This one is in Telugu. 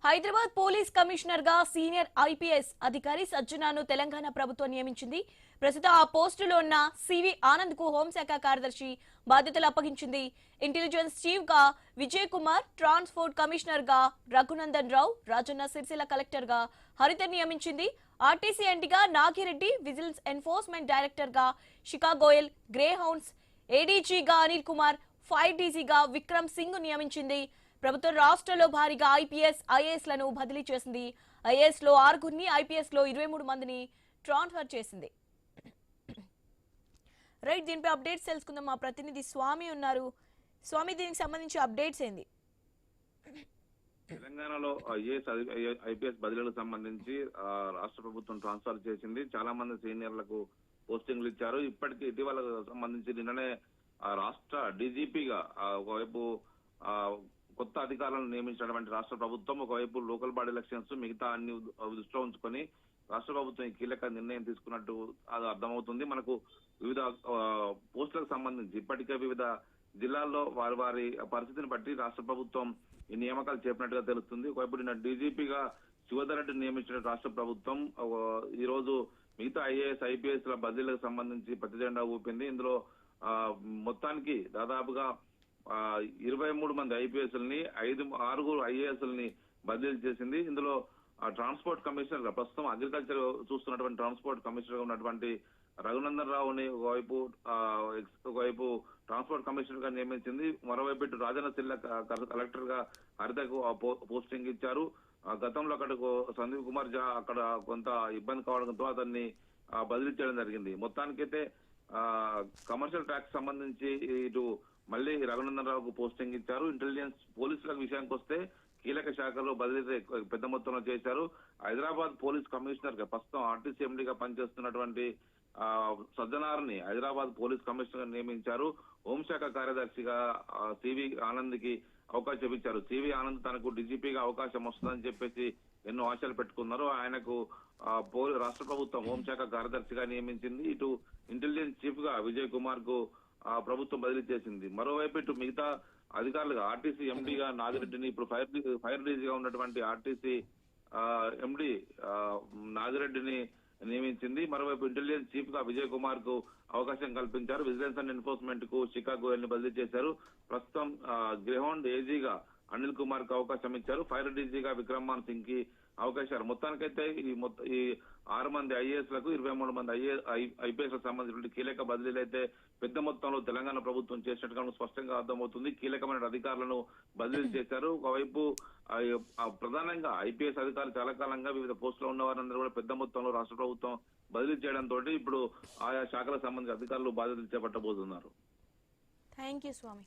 హైదరాబాద్ పోలీస్ కమిషనర్ గా సీనియర్ ఐపీఎస్ అధికారి సజ్జనాను తెలంగాణ ప్రభుత్వం నియమించింది. ప్రస్తుతం ఆ పోస్టులో ఉన్న సివి ఆనంద్ కు హోంశాఖ కార్యదర్శి బాధ్యతలు అప్పగించింది. ఇంటెలిజెన్స్ చీఫ్ గా విజయ్ కుమార్, ట్రాన్స్పోర్ట్ కమిషనర్ గా రఘునందన్ రావు, రాజన్న సిరిసిల్ల కలెక్టర్ గా హరిత నియమించింది. ఆర్టీసీ ఎండీగా నాగిరెడ్డి, విజిలెన్స్ ఎన్ఫోర్స్మెంట్ డైరెక్టర్ గా శిఖా గోయల్, గ్రే హౌండ్స్ ఏడీజీగా అనిల్ కుమార్, ఫైర్ డీజీగా విక్రమ్ సింగ్ నియమించింది. ప్రభుత్వం రాష్ట్రంలో భారీగా ఐపీఎస్, ఐఏఎస్ లను బదిలీ చేసింది. ఐఏఎస్ లో 6 ఐపీఎస్ లో 23 మందిని ట్రాన్స్ఫర్ చేసింది. రైట్, దీనిపై అప్డేట్స్ తెలుసుకుందాం. మా ప్రతినిధి స్వామి ఉన్నారు. స్వామి, దీనికి సంబంధించి అప్డేట్స్ ఏంది? తెలంగాణలో ఐపీఎస్ బదిలీలకు సంబంధించి రాష్ట్ర ప్రభుత్వం ట్రాన్స్ఫర్ చేసింది. చాలా మంది సీనియర్లకు పోస్టింగ్లు ఇచ్చారు. ఇప్పటికీ ఇటీవల సంబంధించి నిన్ననే రాష్ట్ర డీజీపీగా ఒకవైపు కొత్త అధికారులను నియమించినటువంటి రాష్ట్ర ప్రభుత్వం, ఒకవైపు లోకల్ బాడీ ఎలక్షన్స్ మిగతా అన్ని దృష్టిలో ఉంచుకొని రాష్ట్ర ప్రభుత్వం కీలక నిర్ణయం తీసుకున్నట్టు అది అర్థమవుతుంది. మనకు వివిధ పోస్టులకు సంబంధించి ఇప్పటికే వివిధ జిల్లాల్లో వారి వారి పరిస్థితిని బట్టి రాష్ట్ర ప్రభుత్వం ఈ నియామకాలు చేపట్టినట్టుగా తెలుస్తుంది. ఒకవైపు నిన్న డీజీపీగా శివధర్ రెడ్డిని నియమించిన రాష్ట్ర ప్రభుత్వం ఈ రోజు మిగతా ఐఏఎస్, ఐపీఎస్ ల బదిలీలకు సంబంధించి పచ్చ జెండా ఊపింది. ఇందులో మొత్తానికి దాదాపుగా 23 మంది ఐపీఎస్ లని, 6 ఐఏఎస్ లని బదిలీ చేసింది. ఇందులో ట్రాన్స్పోర్ట్ కమిషనర్ గా ప్రస్తుతం అగ్రికల్చర్ చూస్తున్నటువంటి ట్రాన్స్పోర్ట్ కమిషనర్ గా ఉన్నటువంటి రఘునందన్ రావుని ఒకవైపు ట్రాన్స్పోర్ట్ కమిషనర్ గా నియమించింది. మరోవైపు ఇటు రాజన్న సిరిసిల్ల కలెక్టర్ గా హరితకు పోస్టింగ్ ఇచ్చారు. గతంలో అక్కడకు సందీప్ కుమార్ జా అక్కడ కొంత ఇబ్బంది కావడంతో అతన్ని బదిలీ చేయడం జరిగింది. మొత్తానికైతే కమర్షియల్ ట్యాక్స్ సంబంధించి ఇటు మళ్ళీ రఘునందన్ రావుకు పోస్టింగ్ ఇచ్చారు. ఇంటెలిజెన్స్ పోలీసుల విషయానికి వస్తే కీలక శాఖలో బదిలీ పెద్ద మొత్తంలో చేశారు. హైదరాబాద్ పోలీస్ కమిషనర్ గా ప్రస్తుతం ఆర్టీసీ ఎండీగా పనిచేస్తున్నటువంటి సజ్జనార్ని హైదరాబాద్ పోలీస్ కమిషనర్ గా నియమించారు. హోంశాఖ కార్యదర్శిగా సివి ఆనంద్ కి అవకాశం ఇచ్చారు. సివి ఆనంద్ తనకు డీజీపీగా అవకాశం వస్తుందని చెప్పేసి ఎన్నో ఆశలు పెట్టుకున్నారు. ఆయనకు రాష్ట్ర ప్రభుత్వం హోంశాఖ కార్యదర్శిగా నియమించింది. ఇటు ఇంటెలిజెన్స్ చీఫ్ గా విజయ్ కుమార్ కు ప్రభుత్వం బదిలీ చేసింది. మరోవైపు ఇటు మిగతా అధికారులుగా ఆర్టీసీ ఎండీగా నాగిరెడ్డిని, ఇప్పుడు ఫైర్ డీజీగా ఉన్నటువంటి ఆర్టీసీ ఎండీ నాగిరెడ్డిని నియమించింది. మరోవైపు ఇంటెలిజెన్స్ చీఫ్ గా విజయ్ కుమార్ కు అవకాశం కల్పించారు. విజిలెన్స్ అండ్ ఎన్ఫోర్స్మెంట్ కు శిఖా గోయల్ ని బదిలీ చేశారు. ప్రస్తుతం గ్రేహౌండ్ ఏజీగా అనిల్ కుమార్ కు అవకాశం ఇచ్చారు. ఫైర్ డీజీగా విక్రమ్ సింగ్ కి అవకాశాలు. మొత్తానికైతే ఈ 6 మంది ఐఏఎస్ లకు, 23 మంది ఐపీఎస్ లకు సంబంధించిన కీలక బదిలీలు అయితే పెద్ద మొత్తంలో తెలంగాణ ప్రభుత్వం చేసినట్టుగా స్పష్టంగా అర్థమవుతుంది. కీలకమైన అధికారులను బదిలీ చేశారు. ఒకవైపు ప్రధానంగా ఐపీఎస్ అధికారులు చాలా కాలంగా వివిధ పోస్టులో ఉన్న వారందరూ కూడా పెద్ద మొత్తంలో రాష్ట్ర ప్రభుత్వం బదిలీ చేయడంతో ఇప్పుడు ఆయా శాఖలకు సంబంధించిన అధికారులు బాధ్యతలు చేపట్టబోతున్నారు. Thank you Swamy.